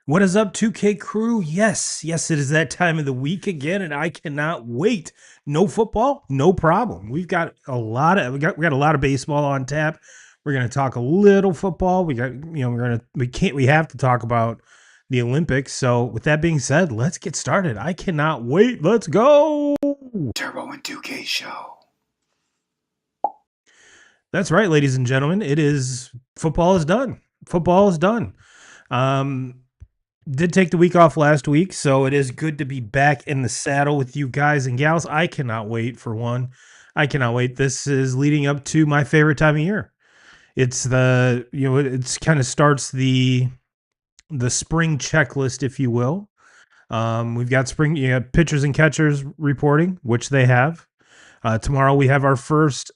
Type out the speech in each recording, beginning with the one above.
What is up, 2K crew? Yes, it is that time of the week again, and I cannot wait. No football, no problem. We got a lot of baseball on tap. We're gonna talk a little football. We have to talk about the Olympics. So with that being said, let's get started. I cannot wait. Let's go. Turbo and 2K show. That's right, ladies and gentlemen. Football is done. Football is done. Did take the week off last week, so it is good to be back in the saddle with you guys and gals. I cannot wait for one. I cannot wait. This is leading up to my favorite time of year. It's it's kind of starts the spring checklist, if you will. We've got pitchers and catchers reporting, which they have. Tomorrow we have our first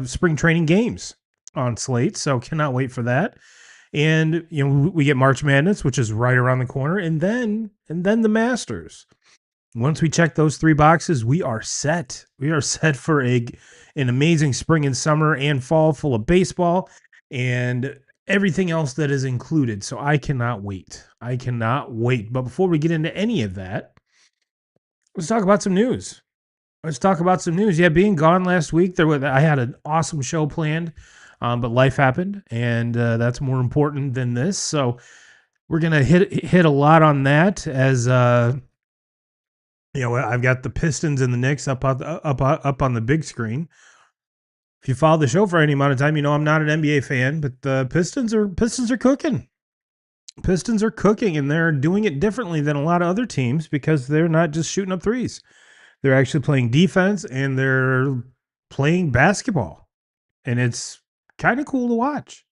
spring training games on slate, so cannot wait for that. And we get March Madness, which is right around the corner, and then the Masters. Once we check those three boxes, we are set. We are set for an amazing spring and summer and fall full of baseball and everything else that is included. So I cannot wait. I cannot wait. But before we get into any of that, let's talk about some news. Yeah, being gone last week, I had an awesome show planned. But life happened, and that's more important than this. So we're gonna hit a lot on that. As I've got the Pistons and the Knicks up on the big screen. If you follow the show for any amount of time, I'm not an NBA fan, but the Pistons are cooking. Pistons are cooking, and they're doing it differently than a lot of other teams because they're not just shooting up threes. They're actually playing defense, and they're playing basketball, and it's kind of cool to watch.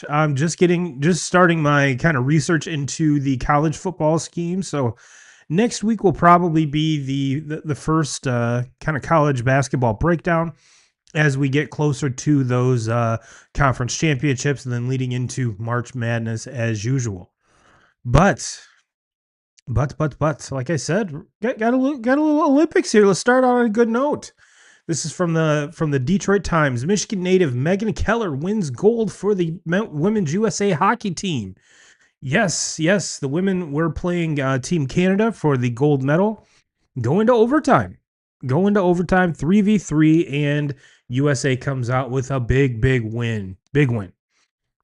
I'm just starting my kind of research into the college football scheme. So next week will probably be the first kind of college basketball breakdown as we get closer to those conference championships and then leading into March Madness as usual. But like I said, got a little Olympics here. Let's start on a good note. This is from the Detroit.Is. Michigan native Megan Keller wins gold for the Women's USA hockey team. Yes, the women were playing Team Canada for the gold medal. Going to overtime, 3v3, and USA comes out with a big win.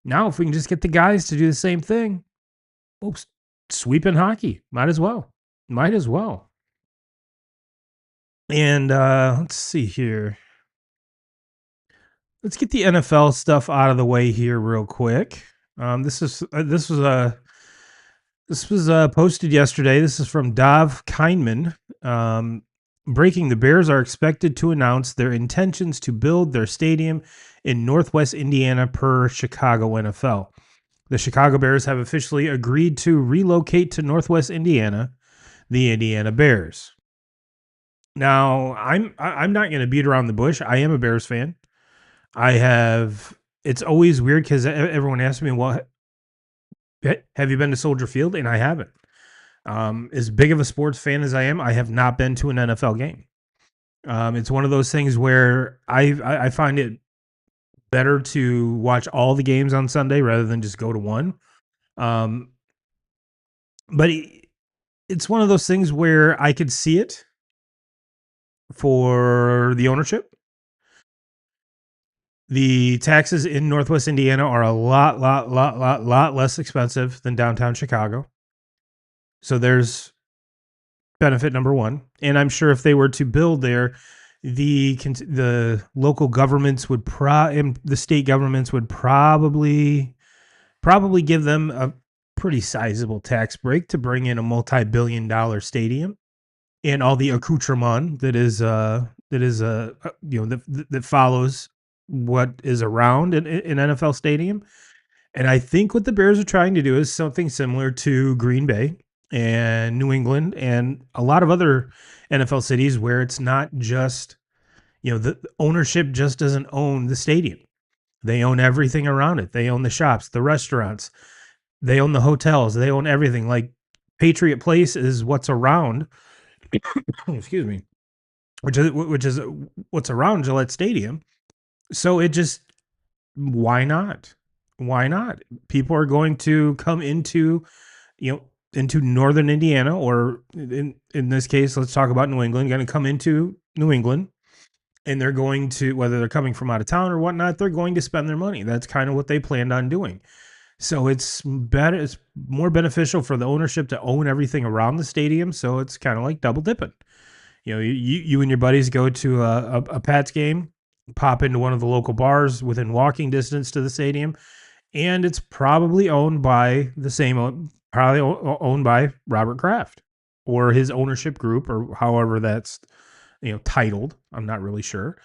Now, if we can just get the guys to do the same thing, sweeping hockey. Might as well. And let's see here. Let's get the NFL stuff out of the way here real quick. This was posted yesterday. This is from Dov Kindman. Breaking: the Bears are expected to announce their intentions to build their stadium in Northwest Indiana per Chicago NFL. The Chicago Bears have officially agreed to relocate to Northwest Indiana, the Indiana Bears. Now, I'm not going to beat around the bush. I am a Bears fan. It's always weird because everyone asks me, well, have you been to Soldier Field? And I haven't. As big of a sports fan as I am, I have not been to an NFL game. It's one of those things where I find it better to watch all the games on Sunday rather than just go to one. But it's one of those things where I could see it for the ownership. The taxes in Northwest Indiana are a lot less expensive than downtown Chicago. So there's benefit number one. And I'm sure if they were to build there, the local governments would the state governments would probably give them a pretty sizable tax break to bring in a multi-billion-dollar stadium and all the accoutrement that follows what is around an NFL stadium. And I think what the Bears are trying to do is something similar to Green Bay and New England and a lot of other NFL cities where it's not just, the ownership just doesn't own the stadium. They own everything around it. They own the shops, the restaurants, they own the hotels, they own everything. Like Patriot Place is what's around, excuse me, which is what's around Gillette Stadium. So why not? Why not? People are going to come into, into northern Indiana, or in this case, let's talk about New England, going to come into New England, and they're going to, whether they're coming from out of town or whatnot, they're going to spend their money. That's kind of what they planned on doing. So it's better, it's more beneficial for the ownership to own everything around the stadium. So it's kind of like double dipping. You and your buddies go to a Pats game, pop into one of the local bars within walking distance to the stadium, and it's probably owned by probably owned by Robert Kraft or his ownership group, or however that's titled. I'm not really sure.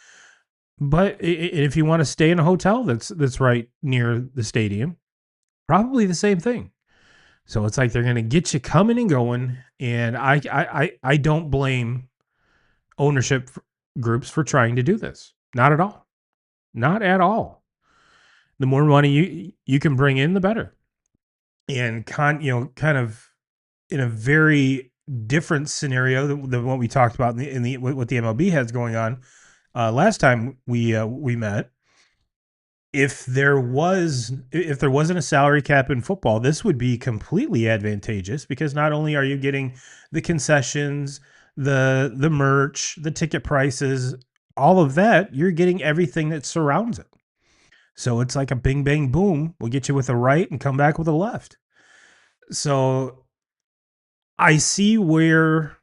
But if you want to stay in a hotel that's right near the stadium, probably the same thing. So it's like they're going to get you coming and going, and I don't blame ownership groups for trying to do this. Not at all. Not at all. The more money you can bring in, the better. And kind of in a very different scenario than what we talked about in the what the MLB has going on. Last time we met, if there wasn't a salary cap in football, this would be completely advantageous, because not only are you getting the concessions, the merch, the ticket prices, all of that, you're getting everything that surrounds it. So it's like a bing bang boom. We'll get you with a right and come back with a left. So I see where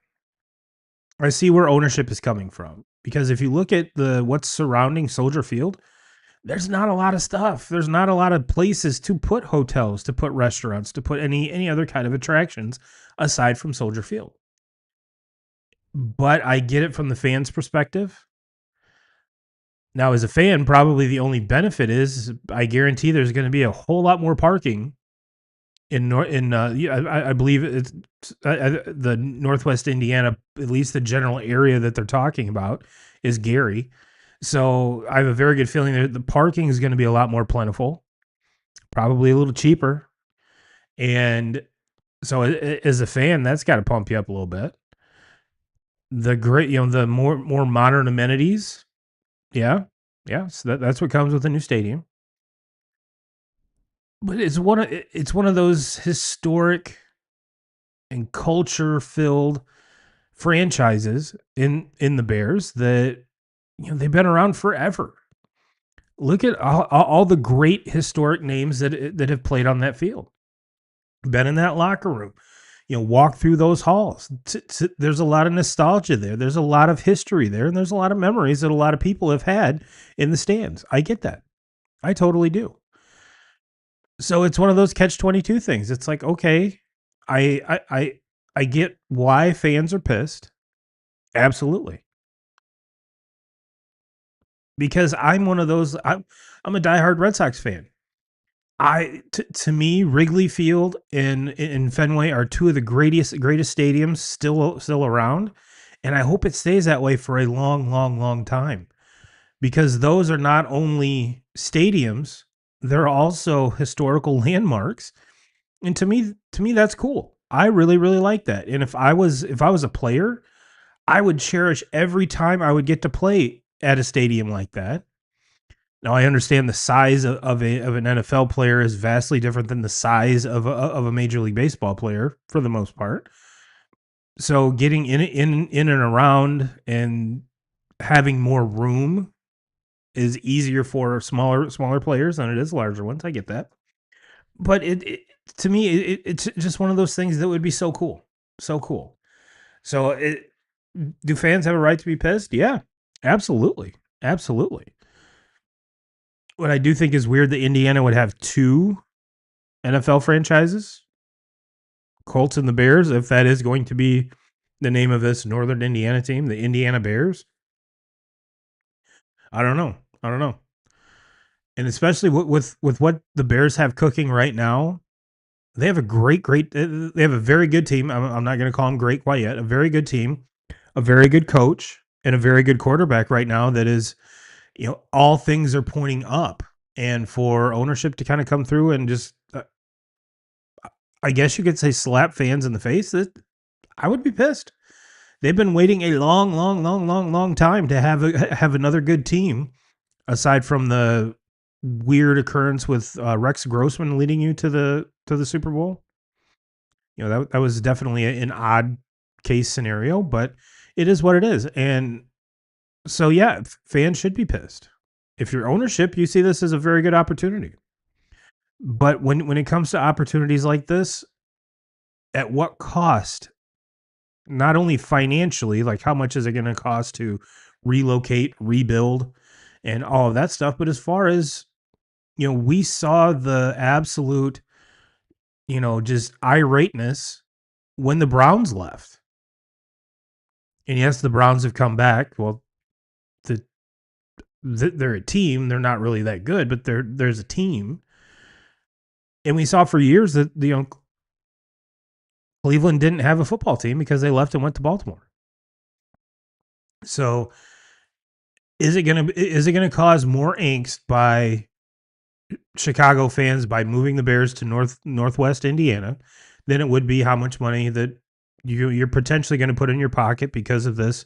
ownership is coming from, because if you look at what's surrounding Soldier Field, there's not a lot of stuff. There's not a lot of places to put hotels, to put restaurants, to put any other kind of attractions aside from Soldier Field. But I get it from the fans' perspective. Now, as a fan, probably the only benefit is I guarantee there's going to be a whole lot more parking I believe it's the Northwest Indiana, at least the general area that they're talking about is Gary. So I have a very good feeling that the parking is going to be a lot more plentiful, probably a little cheaper. And so as a fan, that's got to pump you up a little bit. The more modern amenities. Yeah. Yeah. So that's what comes with a new stadium. But it's one of those historic and culture filled franchises in the Bears that they've been around forever. Look at all the great historic names that have played on that field, been in that locker room, walk through those halls. There's a lot of nostalgia there. There's a lot of history there, and there's a lot of memories that a lot of people have had in the stands. I get that. I totally do. So it's one of those catch-22 things. It's like, okay, I get why fans are pissed. Absolutely. Because I'm one of those. I'm a diehard Red Sox fan. To me, Wrigley Field and in Fenway are two of the greatest stadiums still around, and I hope it stays that way for a long time, because those are not only stadiums, they're also historical landmarks, and to me that's cool. I really like that, and if I was a player, I would cherish every time I would get to play at a stadium like that. Now, I understand the size of an NFL player is vastly different than the size of a Major League Baseball player for the most part. So getting in and around and having more room is easier for smaller players than it is larger ones. I get that, but to me it's just one of those things that would be so cool, so cool. So do fans have a right to be pissed? Yeah, absolutely, absolutely. What I do think is weird that Indiana would have two NFL franchises, Colts and the Bears, if that is going to be the name of this Northern Indiana team, the Indiana Bears. I don't know. And especially with what the Bears have cooking right now, they have a they have a very good team. I'm not going to call them great quite yet. A very good team, a very good coach, and a very good quarterback right now that is, all things are pointing up. And for ownership to kind of come through and just, I guess you could say, slap fans in the face, that I would be pissed. They've been waiting a long time to have another good team aside from the weird occurrence with Rex Grossman leading you to the Super Bowl. That was definitely an odd case scenario, but it is what it is. And so, yeah, fans should be pissed. If you're ownership, you see this as a very good opportunity. But when it comes to opportunities like this, at what cost? Not only financially, like how much is it going to cost to relocate, rebuild, and all of that stuff, but as far as, we saw the absolute, just irateness when the Browns left. And yes, the Browns have come back. Well, the, they're a team. They're not really that good, but there's a team. And we saw for years that Cleveland didn't have a football team because they left and went to Baltimore. So is it gonna cause more angst by Chicago fans by moving the Bears to northwest Indiana than it would be how much money that you're potentially going to put in your pocket because of this,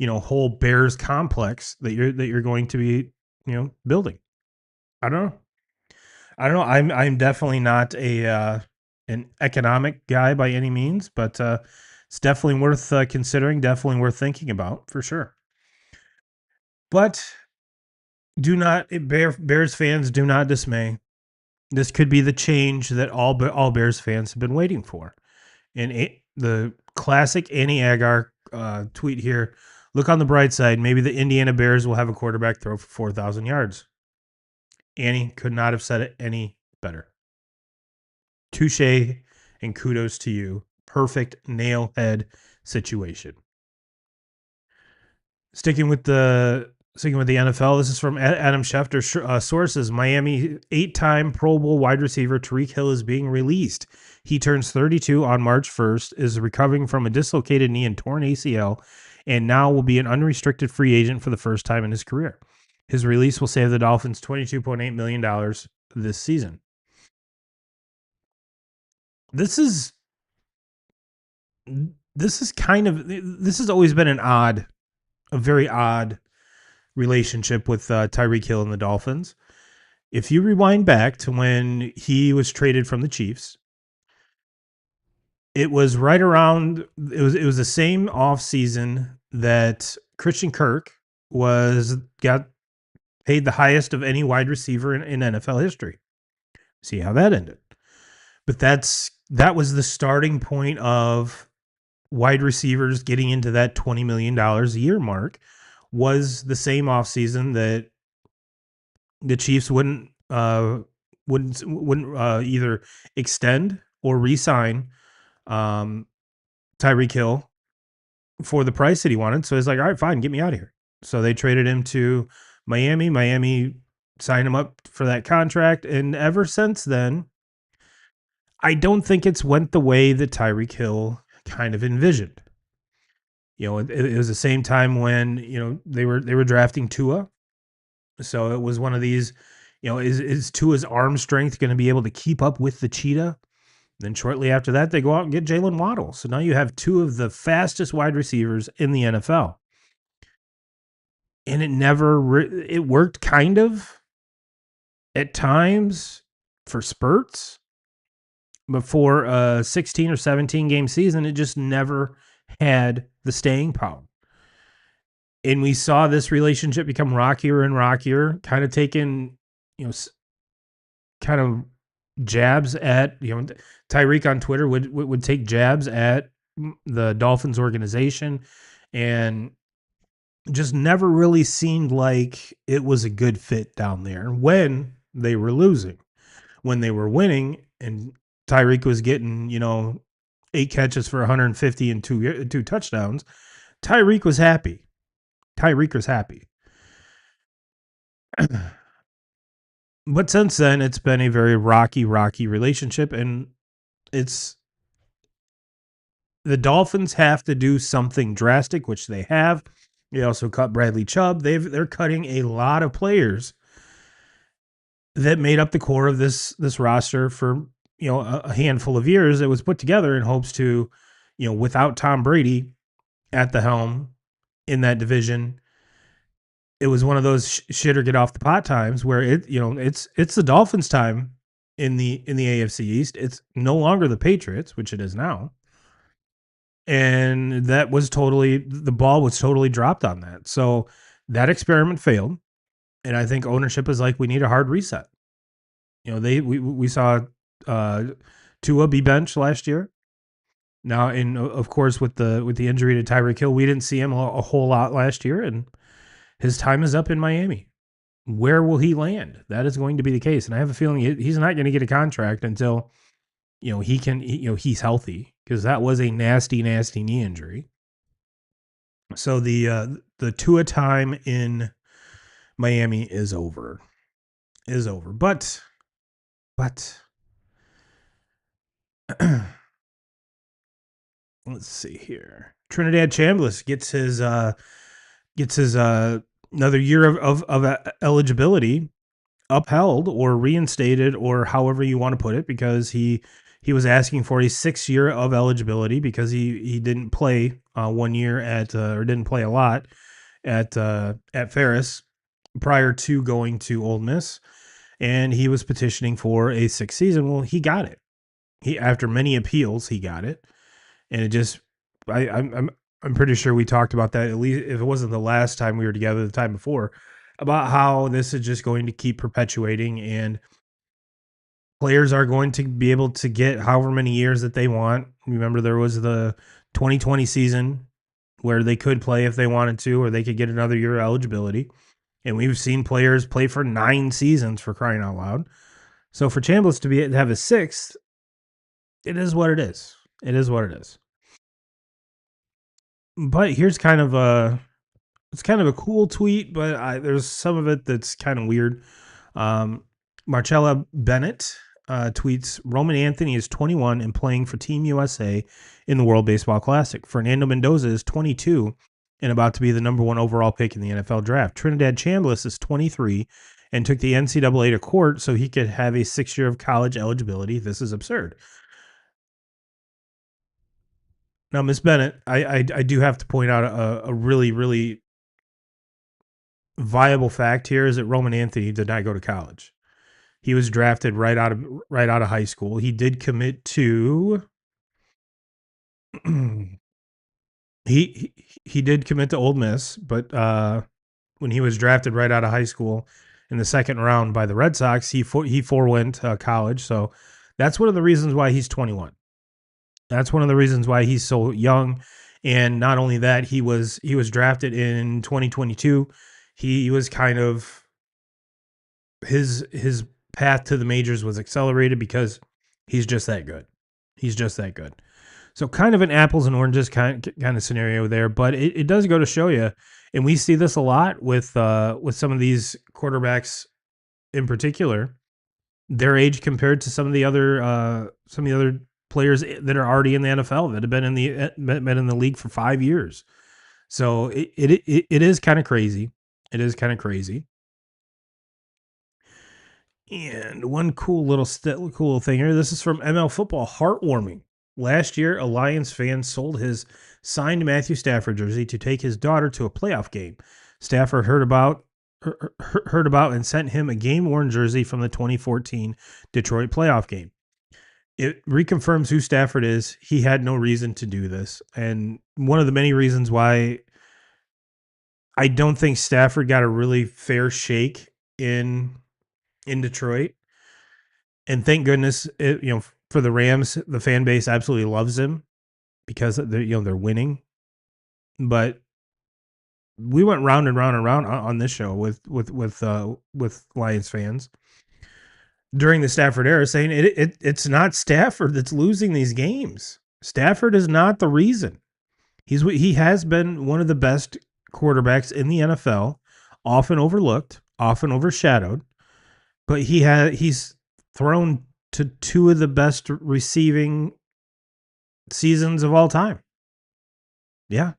whole Bears complex that you're going to be, building? I don't know. I don't know. I'm definitely not a an economic guy by any means, but it's definitely worth considering. Definitely worth thinking about for sure. But do not Bears fans do not dismay. This could be the change that all Bears fans have been waiting for. And the classic Annie Agar tweet here: look on the bright side. Maybe the Indiana Bears will have a quarterback throw for 4,000 yards. Annie could not have said it any better. Touche and kudos to you. Perfect nail head situation. Sticking with the NFL, this is from Adam Schefter. Sources: Miami 8-time Pro Bowl wide receiver Tarik Hill is being released. He turns 32 on March 1st, is recovering from a dislocated knee and torn ACL, and now will be an unrestricted free agent for the first time in his career. His release will save the Dolphins $22.8 million this season. This is this has always been a very odd relationship with Tyreek Hill and the Dolphins. If you rewind back to when he was traded from the Chiefs, it was right around it was the same offseason that Christian Kirk got paid the highest of any wide receiver in NFL history. See how that ended. But that was the starting point of wide receivers getting into that $20 million a year mark. Was the same offseason that the Chiefs wouldn't either extend or re-sign Tyreek Hill for the price that he wanted. So he's like, all right, fine, get me out of here. So they traded him to Miami. Miami signed him up for that contract, and ever since then, I don't think it's went the way that Tyreek Hill kind of envisioned. It was the same time when they were drafting Tua. So it was one of these, is Tua's arm strength going to be able to keep up with the cheetah? Then shortly after that, they go out and get Jalen Waddle. So now you have two of the fastest wide receivers in the NFL. And it worked kind of at times for spurts. But for a 16 or 17 game season, it just never had the staying power. And we saw this relationship become rockier and rockier, kind of taking, kind of jabs at, Tyreek on Twitter would take jabs at the Dolphins organization, and just never really seemed like it was a good fit down there when they were losing. When they were winning and Tyreek was getting, 8 catches for 150 and two touchdowns, Tyreek was happy. Tyreek was happy. But since then, it's been a very rocky relationship, and it's the Dolphins have to do something drastic, which they have. They also cut Bradley Chubb. They're cutting a lot of players that made up the core of this roster for a handful of years. It was put together in hopes to, without Tom Brady at the helm in that division, it was one of those shit or get off the pot times where it's the Dolphins' time in the AFC East. It's no longer the Patriots, which it is now. And the ball was totally dropped on that. So that experiment failed. And I think ownership is like, we need a hard reset. We saw uh, Tua be benched last year. Now, and of course, with the injury to Tyreek Hill, we didn't see him a whole lot last year, and his time is up in Miami. Where will he land? That is going to be the case, and I have a feeling he's not going to get a contract until he's healthy, because that was a nasty, nasty knee injury. So the Tua time in Miami is over. But let's see here. Trinidad Chambliss gets his another year of eligibility upheld or reinstated, or however you want to put it, because he was asking for a 6 year of eligibility because he didn't play 1 year or didn't play a lot at Ferris prior to going to Ole Miss, and he was petitioning for a 6th season. Well, he got it. He, after many appeals, he got it, and it just I'm pretty sure we talked about that, at least if it wasn't the last time we were together, the time before, about how this is just going to keep perpetuating, and players are going to be able to get however many years that they want. Remember, there was the 2020 season where they could play if they wanted to, or they could get another year of eligibility. And we've seen players play for 9 seasons, for crying out loud. So for Chambliss to have a 6th, it is what it is. It is what it is. But here's kind of a cool tweet, but there's some of it that's kind of weird. Marcella Bennett tweets, Roman Anthony is 21 and playing for Team USA in the World Baseball Classic. Fernando Mendoza is 22 and about to be the number 1 overall pick in the NFL draft. Trinidad Chambliss is 23 and took the NCAA to court so he could have a 6 year of college eligibility. This is absurd. Now, Miss Bennett, I do have to point out a really, really viable fact here is that Roman Anthony did not go to college. He was drafted right out of high school. He did commit to he did commit to Ole Miss, but when he was drafted right out of high school in the 2nd round by the Red Sox, he forewent college. So that's one of the reasons why he's 21. That's one of the reasons why he's so young. And not only that, he was drafted in 2022. He was kind of his path to the majors was accelerated because he's just that good. He's just that good. So kind of an apples and oranges kind of scenario there, but it does go to show you, and we see this a lot with some of these quarterbacks in particular, their age compared to some of the other players that are already in the NFL that have been in the league for 5 years. So it is kind of crazy. It is kind of crazy. And one cool thing here. This is from ML Football. Heartwarming. Last year, a Lions fan sold his signed Matthew Stafford jersey to take his daughter to a playoff game. Stafford heard about and sent him a game-worn jersey from the 2014 Detroit playoff game. It reconfirms who Stafford is. He had no reason to do this. And one of the many reasons why I don't think Stafford got a really fair shake in Detroit. And thank goodness, for the Rams, the fan base absolutely loves him because they're winning. But we went round and round and round on this show with Lions fans during the Stafford era, saying it's not Stafford that's losing these games. Stafford is not the reason. He has been one of the best quarterbacks in the NFL, often overlooked, often overshadowed, but he's thrown to 2 of the best receiving seasons of all time. Yeah.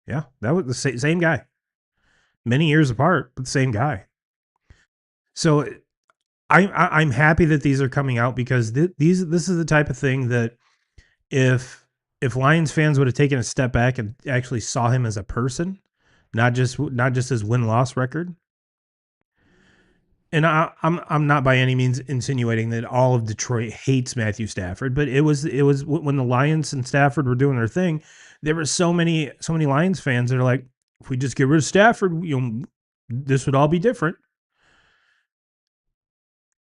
Yeah. That was the same guy. Many years apart, but the same guy. So I'm happy that these are coming out because this is the type of thing that if Lions fans would have taken a step back and actually saw him as a person, not just his win-loss record. And I'm not by any means insinuating that all of Detroit hates Matthew Stafford, but it was when the Lions and Stafford were doing their thing. There were so many Lions fans that are like, if we just get rid of Stafford, this would all be different.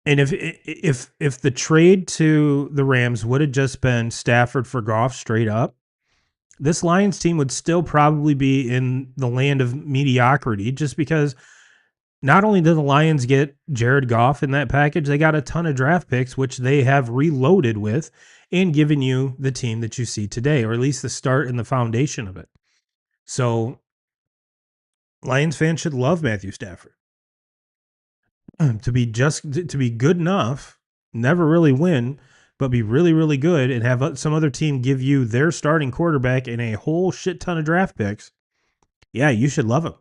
And if the trade to the Rams would have just been Stafford for Goff straight up, this Lions team would still probably be in the land of mediocrity, just because not only did the Lions get Jared Goff in that package, they got a ton of draft picks, which they have reloaded with and given you the team that you see today, or at least the start and the foundation of it. So Lions fans should love Matthew Stafford. To be good enough, never really win, but be really, really good and have some other team give you their starting quarterback and a whole shit ton of draft picks. Yeah, you should love him.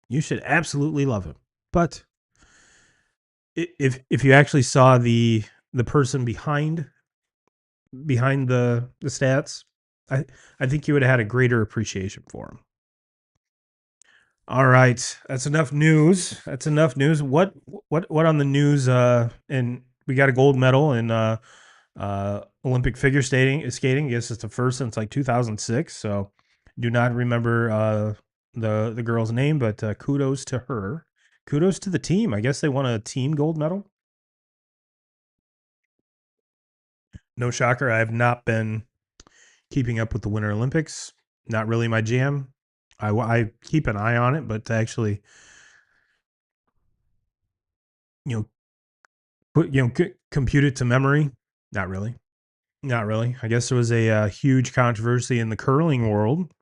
You should absolutely love him. But if you actually saw the person behind the stats, I think you would have had a greater appreciation for him. All right, that's enough news. That's enough news. What on the news? And we got a gold medal in Olympic figure skating. I guess it's the first since like 2006. So do not remember the girl's name, but kudos to her. Kudos to the team. I guess they won a team gold medal. No shocker. I have not been keeping up with the Winter Olympics. Not really my jam. I keep an eye on it, but to actually, you know, compute it to memory, not really. Not really. I guess there was a huge controversy in the curling world.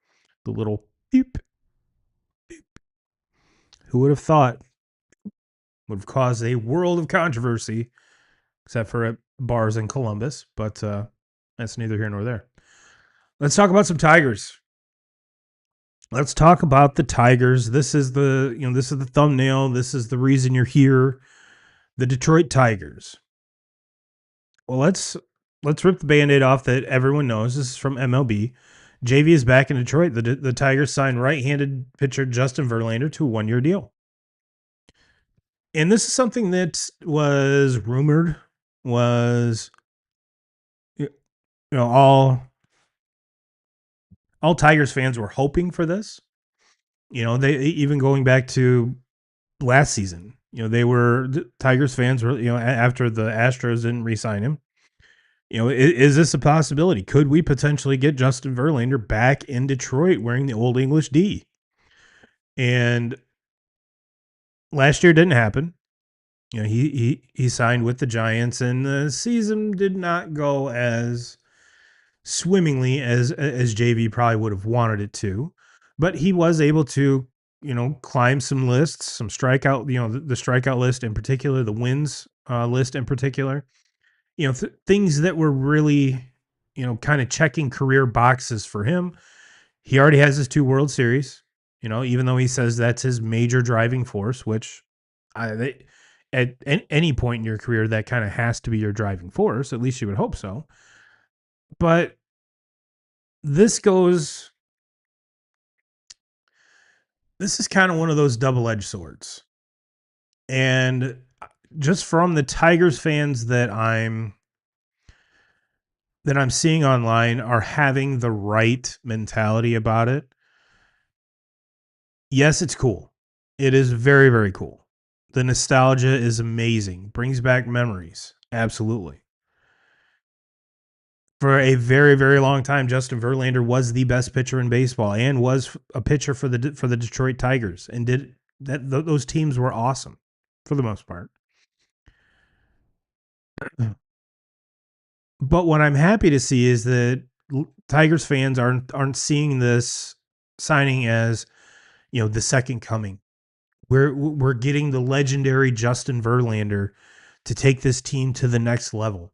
The little beep. Who would have thought would have caused a world of controversy, except for at bars in Columbus. But that's neither here nor there. Let's talk about some Tigers. Let's talk about the Tigers. This is the thumbnail. This is the reason you're here. The Detroit Tigers. Well, let's rip the Band-Aid off that everyone knows. This is from MLB. JV is back in Detroit. The Tigers signed right-handed pitcher Justin Verlander to a one-year deal. And this is something that was rumored, was all Tigers fans were hoping for this. They even going back to last season, Tigers fans were, after the Astros didn't re-sign him. Is this a possibility? Could we potentially get Justin Verlander back in Detroit wearing the Old English D? And last year didn't happen. He signed with the Giants, and the season did not go as swimmingly as JV probably would have wanted it to. But he was able to, climb some lists, some strikeout, the strikeout list in particular, the wins list in particular. Things that were really, kind of checking career boxes for him. He already has his 2 World Series, even though he says that's his major driving force, which at any point in your career, that kind of has to be your driving force. At least you would hope so. But this is kind of one of those double-edged swords. And just from the Tigers fans that I'm seeing online are having the right mentality about it. Yes, it's cool. It is very, very cool. The nostalgia is amazing. Brings back memories. Absolutely. For a very, very long time, Justin Verlander was the best pitcher in baseball and was a pitcher for the Detroit Tigers, and did that. Those teams were awesome for the most part. But what I'm happy to see is that Tigers fans aren't seeing this signing as, the second coming. We're getting the legendary Justin Verlander to take this team to the next level.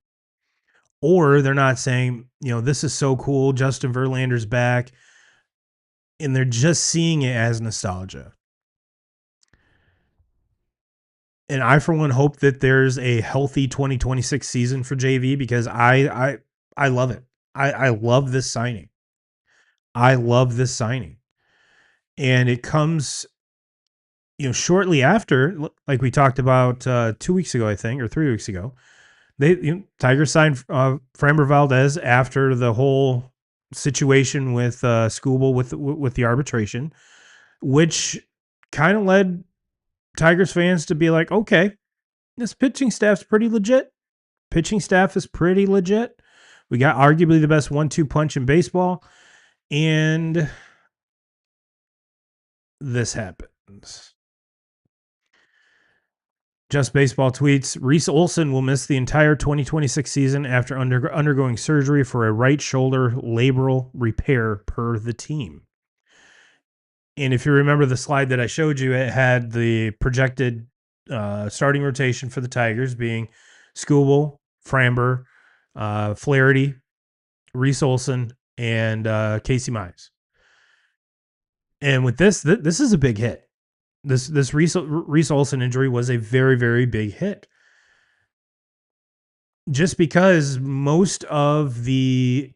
Or they're not saying, this is so cool, Justin Verlander's back, and they're just seeing it as nostalgia. And I, for one, hope that there's a healthy 2026 season for JV, because I love it. I love this signing. I love this signing. And it comes, shortly after, like we talked about 2 weeks ago, I think, or 3 weeks ago. Tigers signed Framber Valdez after the whole situation with Skubal with the arbitration, which kind of led Tigers fans to be like, okay, this pitching staff's pretty legit. Pitching staff is pretty legit. We got arguably the best 1-2 punch in baseball, and this happens. Just Baseball tweets, Reese Olson will miss the entire 2026 season after undergoing surgery for a right shoulder labral repair per the team. And if you remember the slide that I showed you, it had the projected starting rotation for the Tigers being Skubal, Framber, Flaherty, Reese Olson, and Casey Mize. And with this is a big hit. This Reese Olson injury was a very, very big hit. Just because most of the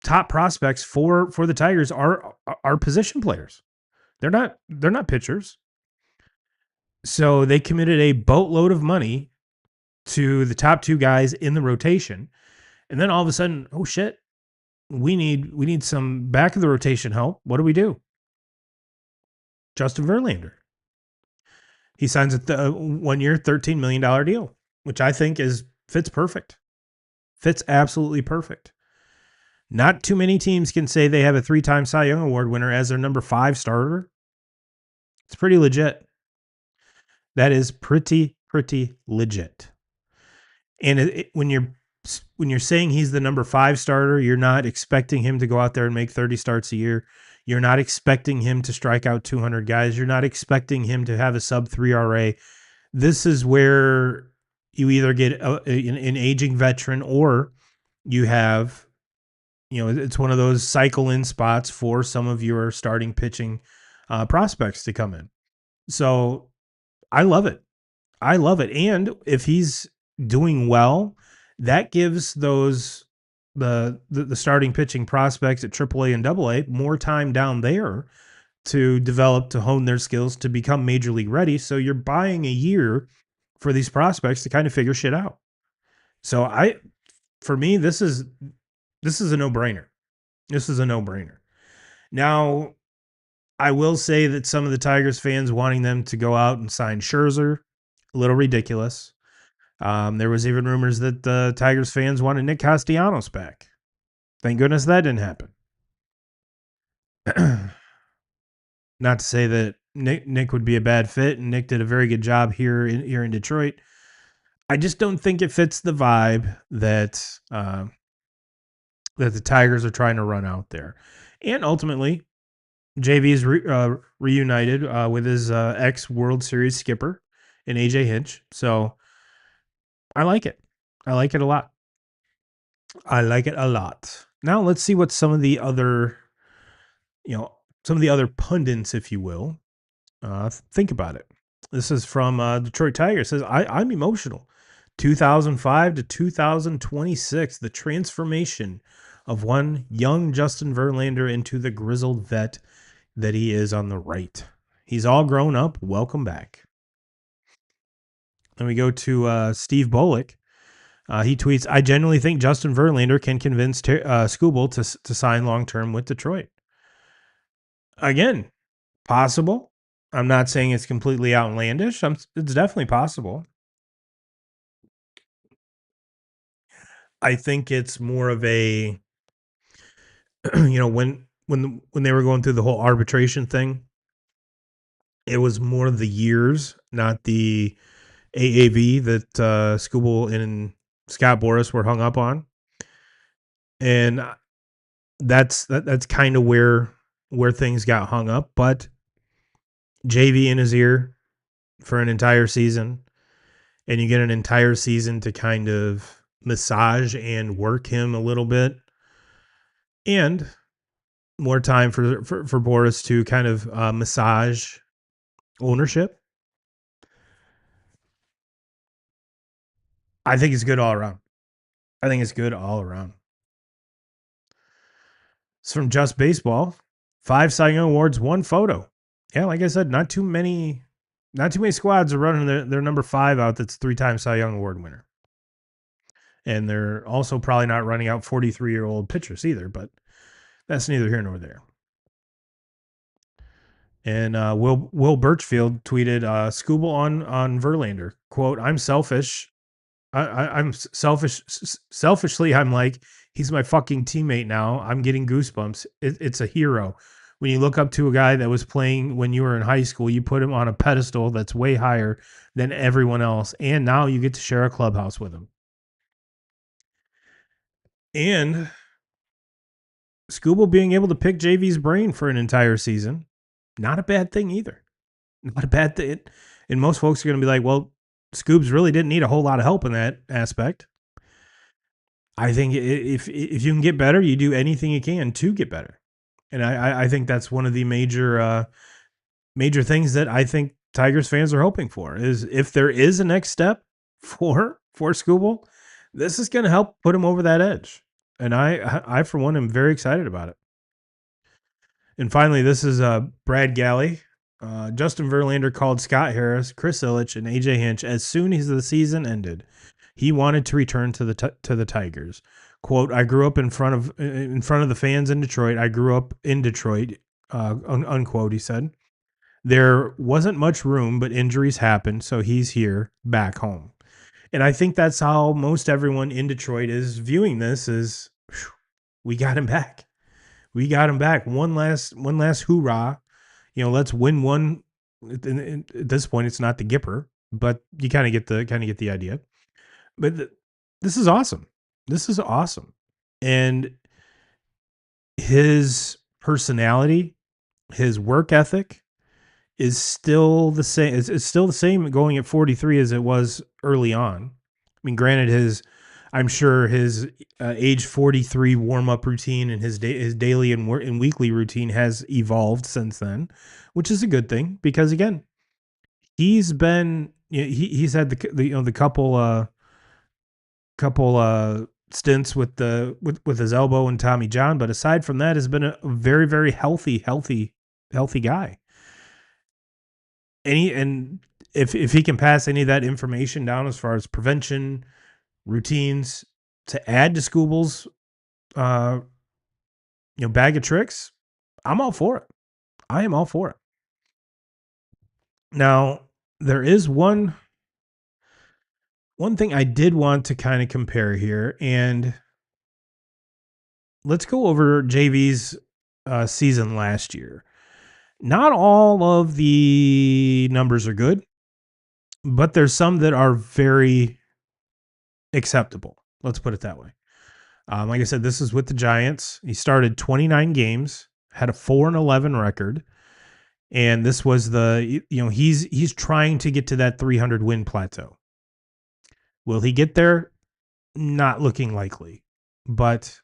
top prospects for the Tigers are position players. They're not pitchers. So they committed a boatload of money to the top two guys in the rotation. And then all of a sudden, oh shit, we need some back of the rotation help. What do we do? Justin Verlander. He signs a 1 year, $13 million deal, which I think fits perfect. Fits absolutely perfect. Not too many teams can say they have a 3-time Cy Young Award winner as their number 5 starter. It's pretty legit. That is pretty legit. And when you're saying he's the number 5 starter, you're not expecting him to go out there and make 30 starts a year. You're not expecting him to strike out 200 guys. You're not expecting him to have a sub 3 RA. This is where you either get an aging veteran or you have, it's one of those cycle in spots for some of your starting pitching prospects to come in. So I love it. And if he's doing well, that gives those the starting pitching prospects at AAA and AA more time down there to develop, to hone their skills, to become major league ready. So you're buying a year for these prospects to kind of figure shit out. So for me, this is a no-brainer. This is a no-brainer. Now, I will say that some of the Tigers fans wanting them to go out and sign Scherzer, a little ridiculous. There was even rumors that the Tigers fans wanted Nick Castellanos back. Thank goodness that didn't happen. Not to say that Nick would be a bad fit, and Nick did a very good job here in Detroit. I just don't think it fits the vibe that the Tigers are trying to run out there. And ultimately, JV's reunited with his ex-World Series skipper in AJ Hinch. So I like it. I like it a lot. Now let's see what some of the other pundits, if you will, think about it. This is from Detroit Tigers. It says, I'm emotional. 2005 to 2026, the transformation of one young Justin Verlander into the grizzled vet that he is on the right. He's all grown up. Welcome back. Then we go to Steve Bullock. He tweets, I genuinely think Justin Verlander can convince Skubal to sign long-term with Detroit. Again, possible. I'm not saying it's completely outlandish. It's definitely possible. I think it's more of a, when they were going through the whole arbitration thing, it was more of the years, not the AAV that Skubal and Scott Boras were hung up on. And that's kind of where things got hung up. But JV in his ear for an entire season, and you get an entire season to kind of massage and work him a little bit, and more time for Boris to kind of massage ownership. I think it's good all around. It's from Just Baseball. 5 Cy Young awards, 1 photo. Yeah, like I said, not too many squads are running their number 5 out that's 3-time Cy Young award winner. And they're also probably not running out 43-year-old pitchers either, but that's neither here nor there. And Will Birchfield tweeted Skubal on Verlander, quote, I'm selfish. I'm selfish. Selfishly, I'm like, he's my fucking teammate now. I'm getting goosebumps. It's a hero. When you look up to a guy that was playing when you were in high school, you put him on a pedestal that's way higher than everyone else. And now you get to share a clubhouse with him. And Skubal being able to pick JV's brain for an entire season, not a bad thing either. Not a bad thing. And most folks are going to be like, well, Scoobs really didn't need a whole lot of help in that aspect. I think if you can get better, you do anything you can to get better. And I think that's one of the major things that I think Tigers fans are hoping for is if there is a next step for Skubal, this is going to help put him over that edge. And I for one am very excited about it. And finally, this is Brad Galley. Justin Verlander called Scott Harris, Chris Ilitch, and AJ Hinch as soon as the season ended. He wanted to return to the Tigers. Quote, I grew up in front of the fans in Detroit. I grew up in Detroit, unquote, he said. There wasn't much room, but injuries happened, so he's here, back home. And I think that's how most everyone in Detroit is viewing this is, we got him back. We got him back. One last hoorah. Let's win one. At this point, it's not the Gipper, but you kind of get the idea. But this is awesome. This is awesome. And his personality, his work ethic is still the same. It's still the same going at 43 as it was early on. I mean, granted, I'm sure his age 43 warm-up routine and his daily and weekly routine has evolved since then, which is a good thing because, again, he's had the couple stints with his elbow and Tommy John, but aside from that, has been a very, very healthy guy. And if he can pass any of that information down as far as prevention, routines to add to Skubal's bag of tricks, I'm all for it. I am all for it. Now, there is one thing I did want to kind of compare here, and let's go over JV's season last year. Not all of the numbers are good, but there's some that are very acceptable. Let's put it that way. Like I said, this is with the Giants. He started 29 games, had a 4-11 record, and this was he's trying to get to that 300 win plateau. Will he get there? Not looking likely. But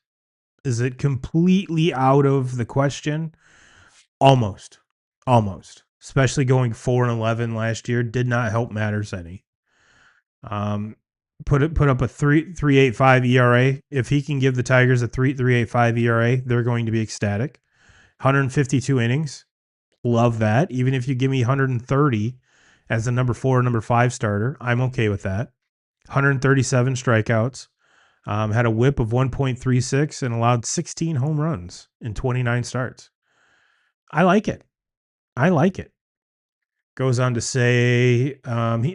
is it completely out of the question? Almost. Especially going 4-11 last year did not help matters any. Put up a 3.85 ERA. If he can give the Tigers a 3.85 ERA, they're going to be ecstatic. 152 innings. Love that. Even if you give me 130 as the number 4 or number 5 starter, I'm okay with that. 137 strikeouts. Had a whip of 1.36 and allowed 16 home runs in 29 starts. I like it. Goes on to say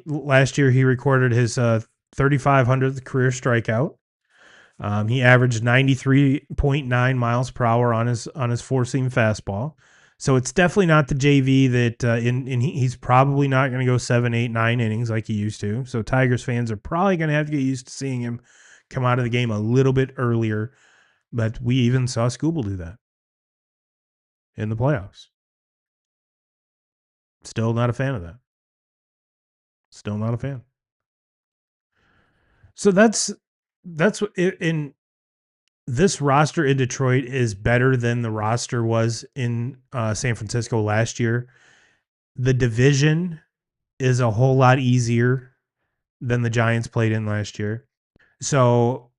last year he recorded his 3,500th career strikeout. He averaged 93.9 miles per hour on his four-seam fastball. So it's definitely not the JV that he's probably not going to go 7, 8, 9 innings like he used to. So Tigers fans are probably going to have to get used to seeing him come out of the game a little bit earlier. But we even saw Skubal do that in the playoffs. Still not a fan of that. Still not a fan. So that's in this roster in Detroit is better than the roster was in San Francisco last year. The division is a whole lot easier than the Giants played in last year. So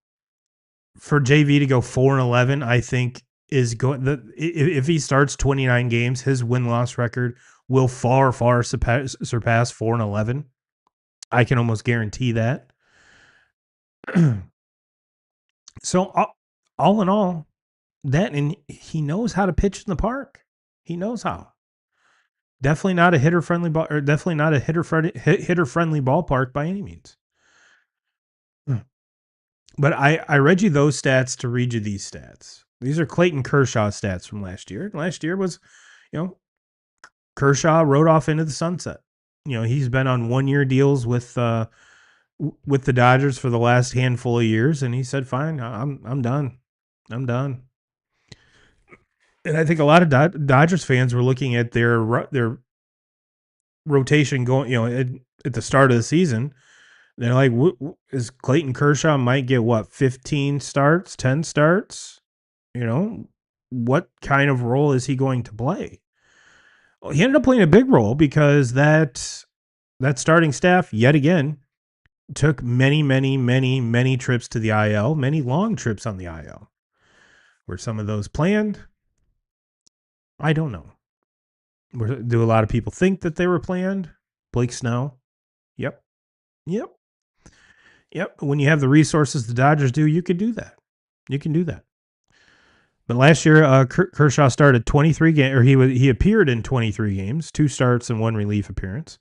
for JV to go 4-11, I think is going if he starts 29 games, his win-loss record will far surpass 4-11. I can almost guarantee that. So all in all, that and he knows how to pitch in the park. He knows how. Definitely not a hitter friendly ball, or definitely not a hitter friendly ballpark by any means. But I read you those stats to read you these stats. These are Clayton Kershaw stats from last year. Last year was, you know, Kershaw rode off into the sunset. He's been on 1-year deals with the Dodgers for the last handful of years, and he said, "Fine, I'm done. I'm done." And I think a lot of Dodgers fans were looking at their rotation going, at the start of the season. They're like, is Clayton Kershaw might get what, 15 starts, 10 starts? What kind of role is he going to play? Well, he ended up playing a big role because that starting staff, yet again, took many trips to the IL, many long trips on the IL. Were some of those planned? I don't know. Do a lot of people think that they were planned? Blake Snow? Yep. Yep. Yep. When you have the resources the Dodgers do, you could do that. You can do that. But last year, Kershaw started 23 games, or he appeared in 23 games, 2 starts and 1 relief appearance.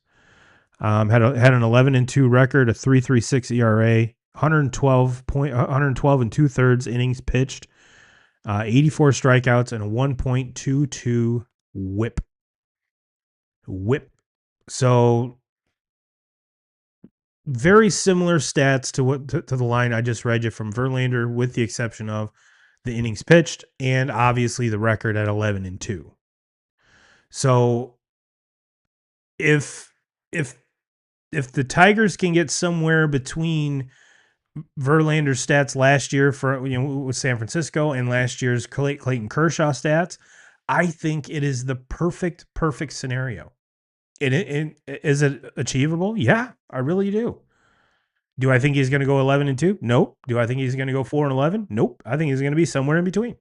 Had an 11-2 record, a 3.36 ERA, 112 and 2/3 innings pitched, 84 strikeouts, and a 1.22 WHIP. So very similar stats to the line I just read you from Verlander, with the exception of the innings pitched and obviously the record at 11-2. So if the Tigers can get somewhere between Verlander's stats last year with San Francisco and last year's Clayton Kershaw stats, I think it is the perfect scenario. And is it achievable? Yeah, I really do. Do I think he's going to go 11-2? Nope. Do I think he's going to go 4-11? Nope. I think he's going to be somewhere in between.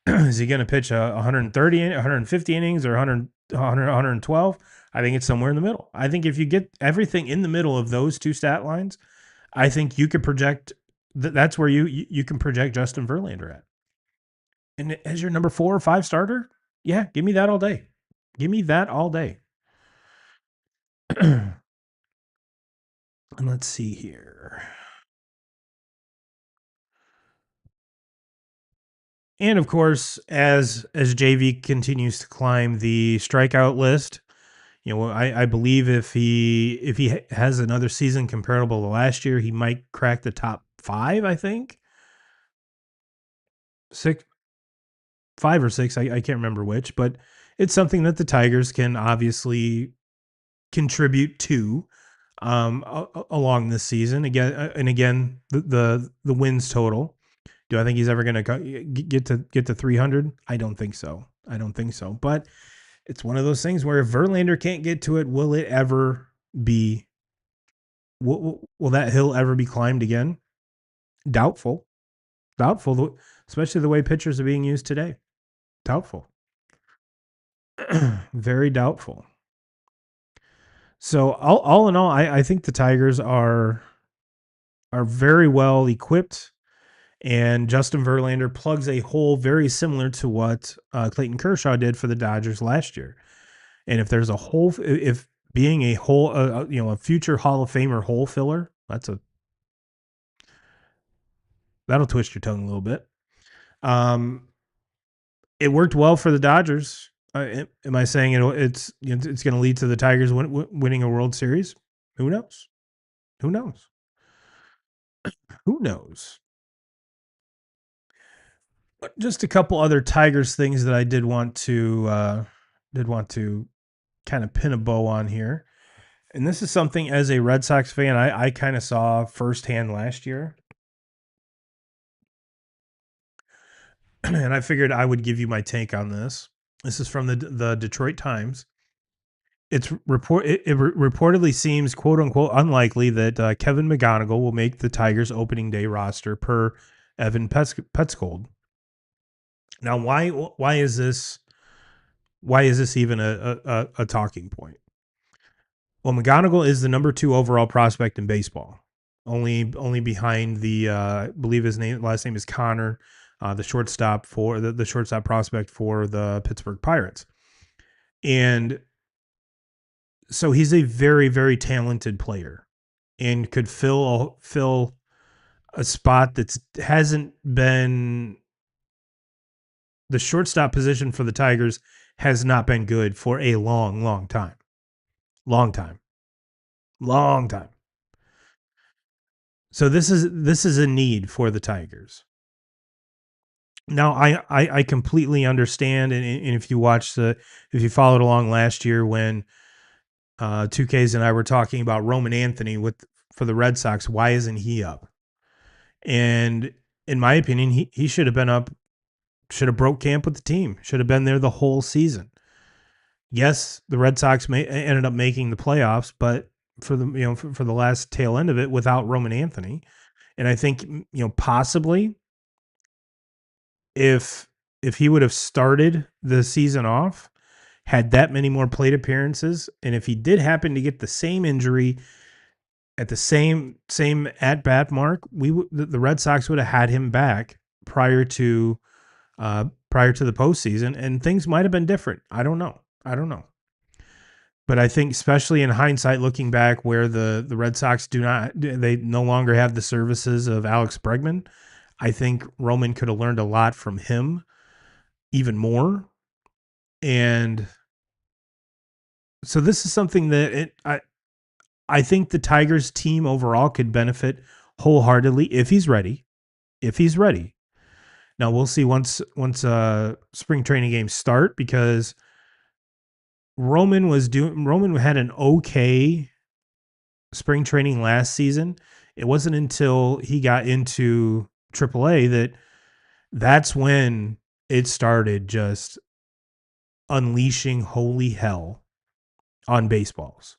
Is he going to pitch 130, 150 innings or 112? I think it's somewhere in the middle. I think if you get everything in the middle of those two stat lines, I think you could project that's where you can project Justin Verlander at. And as your number 4 or 5 starter, yeah, give me that all day. Give me that all day. And let's see here. And of course, as JV continues to climb the strikeout list, I believe if he has another season comparable to last year, he might crack the top 5. I think 5 or 6. I can't remember which, but it's something that the Tigers can obviously contribute to along this season. Again, the wins total. Do I think he's ever going to get to 300? I don't think so. But it's one of those things where if Verlander can't get to it, will it ever be? Will that hill ever be climbed again? Doubtful. Especially the way pitchers are being used today. Doubtful. Very doubtful. So all in all, I think the Tigers are very well equipped, and Justin Verlander plugs a hole very similar to what Clayton Kershaw did for the Dodgers last year. And if there's a hole, if being a hole, a future Hall of Famer hole filler, that'll twist your tongue a little bit. It worked well for the Dodgers. Am I saying it's going to lead to the Tigers winning a World Series? Who knows? Who knows? Who knows? Just a couple other Tigers things that I did want to kind of pin a bow on here. And this is something, as a Red Sox fan, I kind of saw firsthand last year. And I figured I would give you my take on this. This is from the Detroit.Times. It reportedly seems, quote unquote, unlikely that Kevin McGonigal will make the Tigers opening day roster, per Evan Petzold. Now, why is this even a talking point? Well, McGonigal is the number 2 overall prospect in baseball, only behind the I believe his last name is Connor, the shortstop for the shortstop prospect for the Pittsburgh Pirates, and so he's a very very talented player, and could fill a spot that hasn't been the shortstop position for the Tigers has not been good for a long, long time. Long time. Long time. So this is a need for the Tigers. Now I completely understand, and if you followed along last year when 2Ks and I were talking about Roman Anthony for the Red Sox, why isn't he up? And in my opinion, he should have been up, should have broke camp with the team, should have been there the whole season. Yes, the Red Sox ended up making the playoffs, but for the last tail end of it without Roman Anthony, and I think possibly if he would have started the season off, had that many more plate appearances, and if he did happen to get the same injury at the same at bat mark, the Red Sox would have had him back prior to the postseason, and things might have been different. I don't know. But I think, especially in hindsight, looking back, where the Red Sox they no longer have the services of Alex Bregman, I think Roman could have learned a lot from him, even more. And so this is something that I think the Tigers team overall could benefit wholeheartedly if he's ready. If he's ready. Now we'll see once spring training games start, because Roman had an okay spring training last season. It wasn't until he got into AAA that's when it started just unleashing holy hell on baseballs.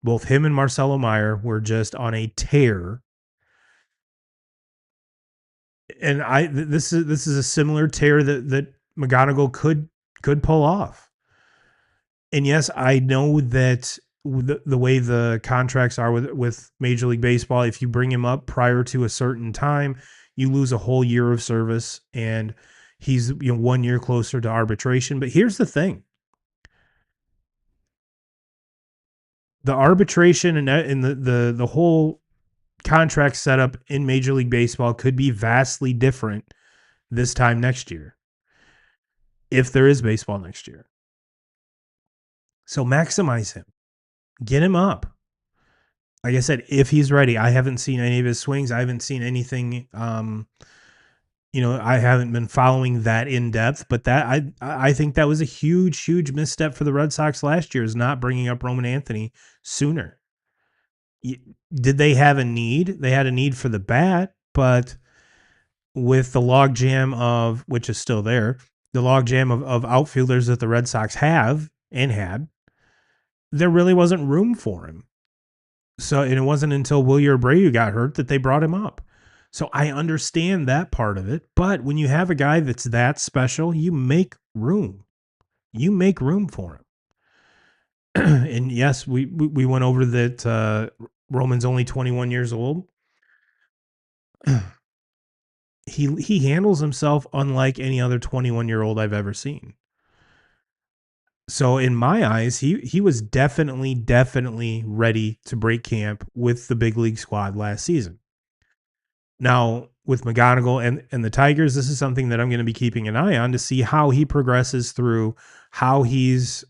Both him and Marcelo Meyer were just on a tear. And this is a similar tear that McGonigal could pull off. And yes, I know that the way the contracts are with Major League Baseball, if you bring him up prior to a certain time, you lose a whole year of service, and he's 1 year closer to arbitration. But here's the thing: the arbitration and the whole contract setup in Major League Baseball could be vastly different this time next year, if there is baseball next year. So maximize him, get him up. Like I said, if he's ready. I haven't seen any of his swings. I haven't seen anything. I haven't been following that in depth, but I think that was a huge, huge misstep for the Red Sox last year, is not bringing up Roman Anthony sooner. Did they have a need? They had a need for the bat, but with the logjam of, which is still there, the logjam of outfielders that the Red Sox have and had, there really wasn't room for him. So, and it wasn't until Wilyer Abreu got hurt that they brought him up. So I understand that part of it, but when you have a guy that's that special, you make room. You make room for him. And yes, we went over that Roman's only 21 years old. He handles himself unlike any other 21-year-old I've ever seen. So in my eyes, he was definitely ready to break camp with the big league squad last season. Now, with McGonigal and the Tigers, this is something that I'm going to be keeping an eye on to see how he progresses through, how he's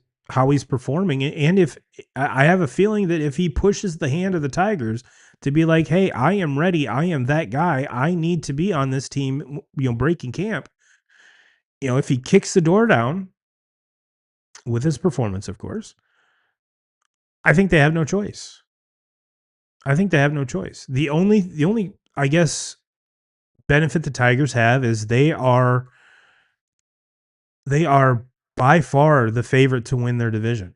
performing. And if I have a feeling that if he pushes the hand of the Tigers to be like, hey, I am ready, I am that guy, I need to be on this team, breaking camp. If he kicks the door down with his performance, of course, I think they have no choice. The only I guess benefit the Tigers have is they are by far the favorite to win their division.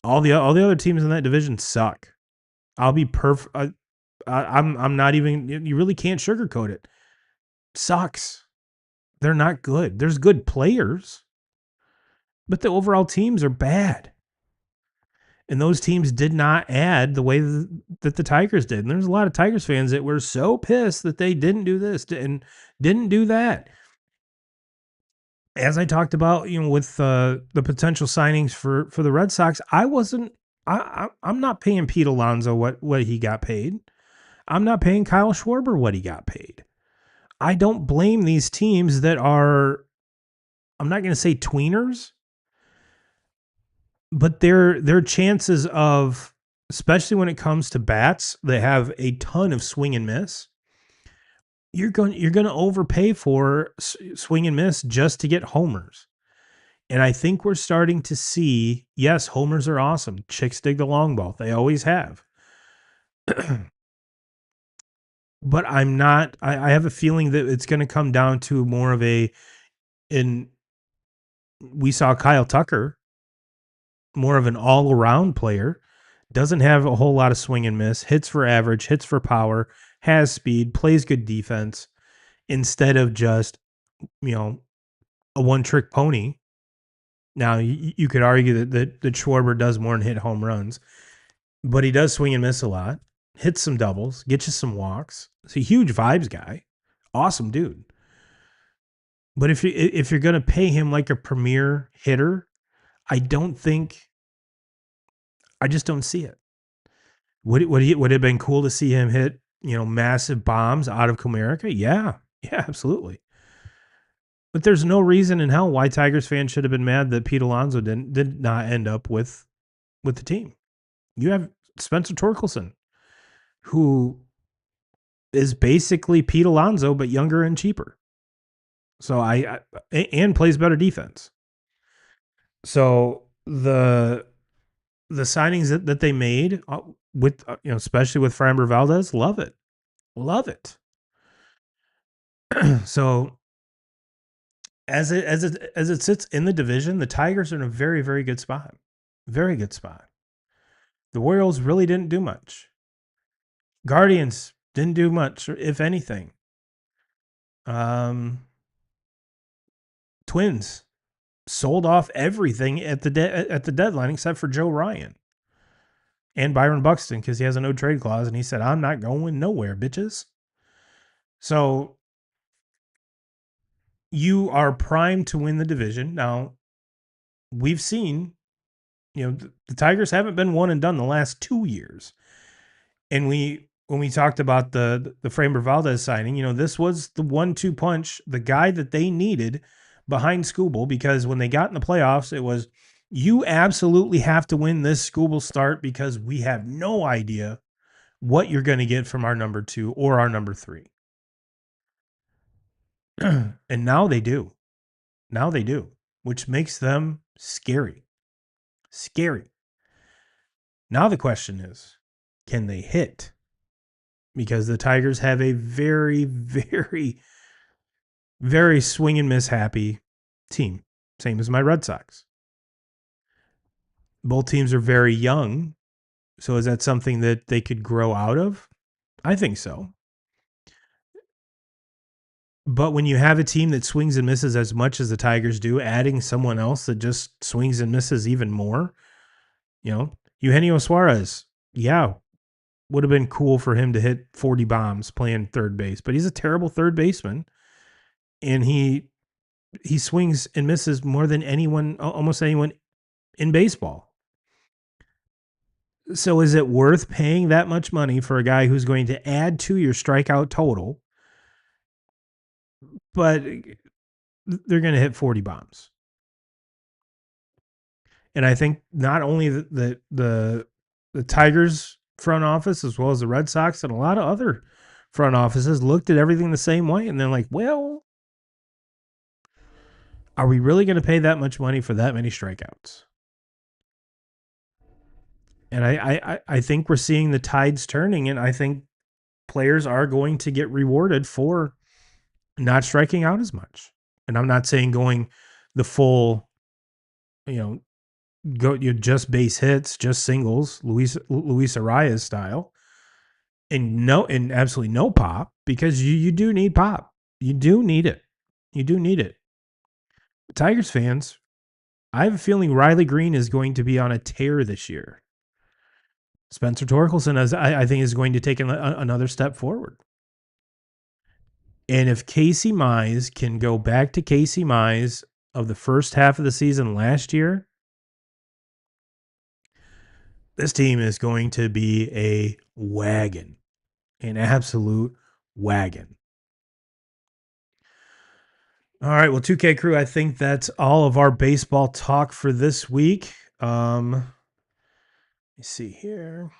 All the other teams in that division suck. I'll be perfect. I'm not even. You really can't sugarcoat it. Sucks. They're not good. There's good players, but the overall teams are bad. And those teams did not add the way that the Tigers did. And there's a lot of Tigers fans that were so pissed that they didn't do this and didn't do that. As I talked about, with the potential signings for the Red Sox, I'm not paying Pete Alonso what he got paid. I'm not paying Kyle Schwarber what he got paid. I don't blame these teams that are, I'm not going to say tweeners, but their chances of, especially when it comes to bats that have a ton of swing and miss, you're going to overpay for swing and miss just to get homers. And I think we're starting to see, yes, homers are awesome. Chicks dig the long ball. They always have. But I'm not, I have a feeling that it's going to come down to more of we saw Kyle Tucker, more of an all around player, doesn't have a whole lot of swing and miss, hits for average, hits for power, has speed, plays good defense, instead of just, a one trick pony. Now, you could argue that Schwarber does more than hit home runs, but he does swing and miss a lot, hits some doubles, gets you some walks. He's a huge vibes guy. Awesome dude. But if you're going to pay him like a premier hitter, I just don't see it. Would it have been cool to see him hit, massive bombs out of Comerica? Yeah. Yeah, absolutely. But there's no reason in hell why Tigers fans should have been mad that Pete Alonso did not end up with the team. You have Spencer Torkelson, who is basically Pete Alonso but younger and cheaper. So and plays better defense. So the signings that they made with especially with Framber Valdez, love it. So as it sits in the division, the Tigers are in a very, very good spot. Very good spot. The Royals really didn't do much. Guardians didn't do much, if anything. Twins sold off everything at the deadline except for Joe Ryan and Byron Buxton because he has a no trade clause, and he said, "I'm not going nowhere, bitches." So you are primed to win the division. Now, we've seen, the Tigers haven't been one and done the last 2 years. And when we talked about the Framber Valdez signing, this was the 1-2 punch, the guy that they needed behind Skubal, because when they got in the playoffs, it was, you absolutely have to win this Skubal start because we have no idea what you're going to get from our number 2 or our number 3. And now they do. Now they do, which makes them scary. Scary. Now the question is, can they hit? Because the Tigers have a very, very, very swing and miss happy team. Same as my Red Sox. Both teams are very young. So is that something that they could grow out of? I think so. But when you have a team that swings and misses as much as the Tigers do, adding someone else that just swings and misses even more, Eugenio Suarez, yeah, would have been cool for him to hit 40 bombs playing third base, but he's a terrible third baseman, and he swings and misses more than almost anyone in baseball. So is it worth paying that much money for a guy who's going to add to your strikeout total, but they're going to hit 40 bombs? And I think not only the Tigers front office, as well as the Red Sox and a lot of other front offices, looked at everything the same way, and they're like, well, are we really going to pay that much money for that many strikeouts? And I think we're seeing the tides turning, and I think players are going to get rewarded for not striking out as much. And I'm not saying going the full, just base hits, just singles, Luis Arias style, and absolutely no pop, because you do need pop. You do need it. You do need it. Tigers fans, I have a feeling Riley Green is going to be on a tear this year. Spencer Torkelson, I think, is going to take another step forward. And if Casey Mize can go back to Casey Mize of the first half of the season last year, this team is going to be a wagon, an absolute wagon. All right, well, 2K crew, I think that's all of our baseball talk for this week. Let me see here.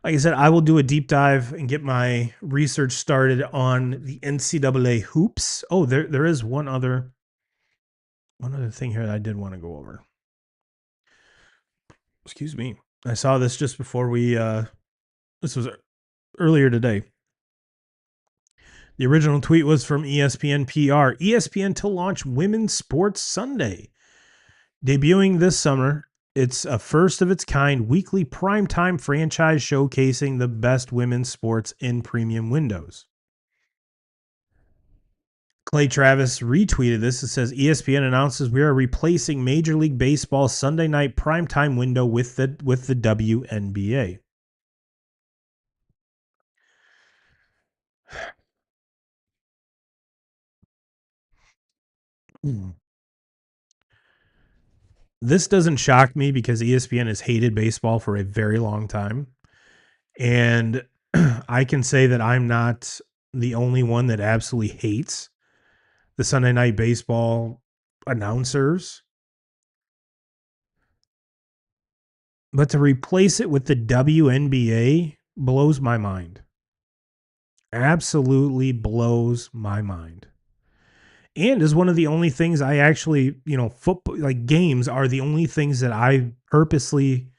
Like I said, I will do a deep dive and get my research started on the NCAA hoops. Oh, there is one other thing here that I did want to go over. Excuse me. I saw this just before we this was earlier today. The original tweet was from ESPN PR. ESPN to launch Women's Sports Sunday. Debuting this summer, it's a first of its kind weekly primetime franchise showcasing the best women's sports in premium windows. Clay Travis retweeted this. It says ESPN announces we are replacing Major League Baseball's Sunday night primetime window with the WNBA. This doesn't shock me because ESPN has hated baseball for a very long time. And I can say that I'm not the only one that absolutely hates the Sunday night baseball announcers. But to replace it with the WNBA blows my mind. Absolutely blows my mind. And is one of the only things I actually, football, like games are the only things that I purposely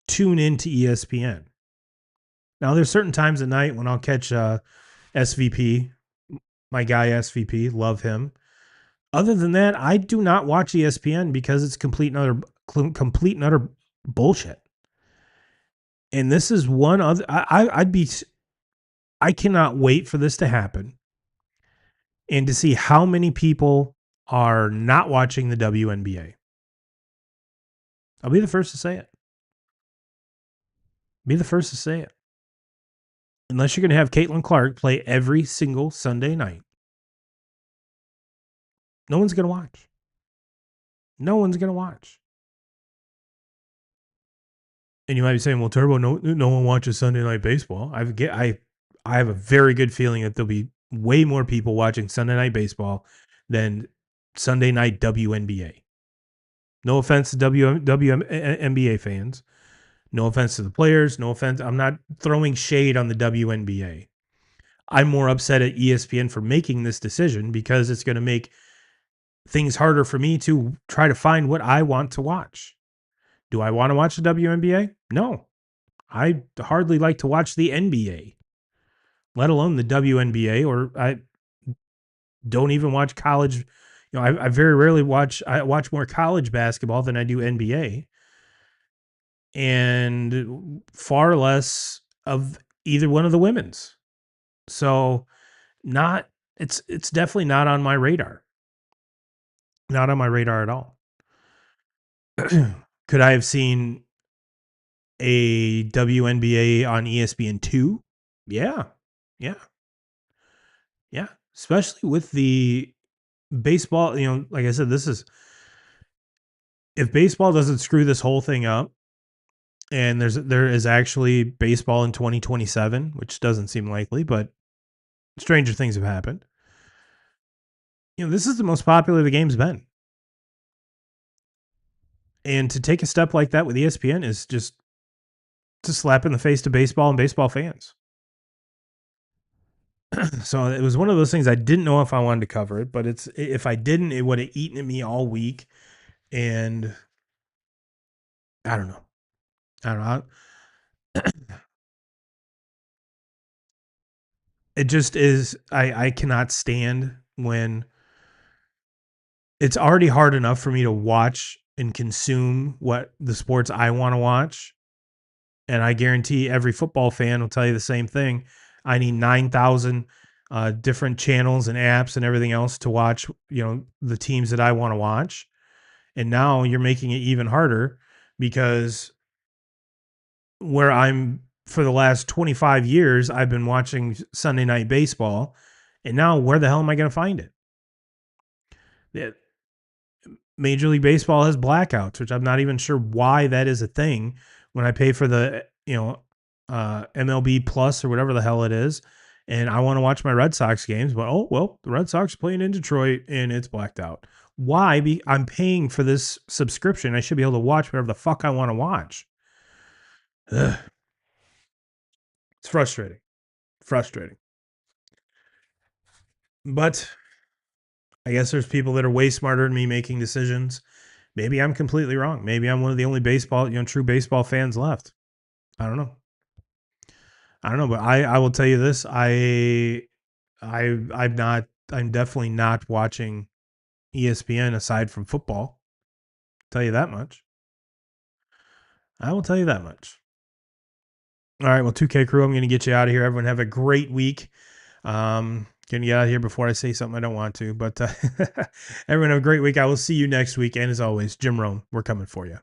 tune into ESPN. Now, there's certain times at night when I'll catch SVP, my guy SVP, love him. Other than that, I do not watch ESPN because it's complete and utter bullshit. And this is one other. I cannot wait for this to happen and to see how many people are not watching the WNBA. I'll be the first to say it. Be the first to say it. Unless you're going to have Caitlin Clark play every single Sunday night, no one's going to watch. No one's going to watch. And you might be saying, "Well, Turbo, no one watches Sunday Night Baseball." I have a very good feeling that there'll be way more people watching Sunday Night Baseball than Sunday Night WNBA. No offense to WNBA fans. No offense to the players. No offense. I'm not throwing shade on the WNBA. I'm more upset at ESPN for making this decision because it's going to make things harder for me to try to find what I want to watch. Do I want to watch the WNBA? No. I hardly like to watch the NBA, let alone the WNBA, or I don't even watch college. I very rarely watch more college basketball than I do NBA, and far less of either one of the women's. So it's definitely not on my radar. Not on my radar at all. Could I have seen a WNBA on ESPN2? Yeah. Yeah. Yeah. Especially with the baseball, like I said, if baseball doesn't screw this whole thing up and there is actually baseball in 2027, which doesn't seem likely, but stranger things have happened. This is the most popular the game's been. And to take a step like that with ESPN is just to slap in the face to baseball and baseball fans. So it was one of those things I didn't know if I wanted to cover it, but if I didn't, it would have eaten at me all week. And I don't know. I don't know. It just is. I cannot stand when it's already hard enough for me to watch and consume what the sports I want to watch. And I guarantee every football fan will tell you the same thing. I need 9,000 different channels and apps and everything else to watch, the teams that I want to watch. And now you're making it even harder because where I'm for the last 25 years, I've been watching Sunday Night Baseball. And now where the hell am I going to find it? Yeah, Major League Baseball has blackouts, which I'm not even sure why that is a thing when I pay for the, MLB Plus or whatever the hell it is. And I want to watch my Red Sox games, but oh, well, the Red Sox playing in Detroit and it's blacked out. Why? I'm paying for this subscription. I should be able to watch whatever the fuck I want to watch. Ugh. It's frustrating. Frustrating. But I guess there's people that are way smarter than me making decisions. Maybe I'm completely wrong. Maybe I'm one of the only true baseball fans left. I don't know. But I will tell you this. I'm definitely not watching ESPN aside from football. Tell you that much. I will tell you that much. All right, well, 2K crew, I'm going to get you out of here. Everyone have a great week. Going to get out of here before I say something I don't want to, but everyone have a great week. I will see you next week. And as always, Jim Rome, we're coming for you.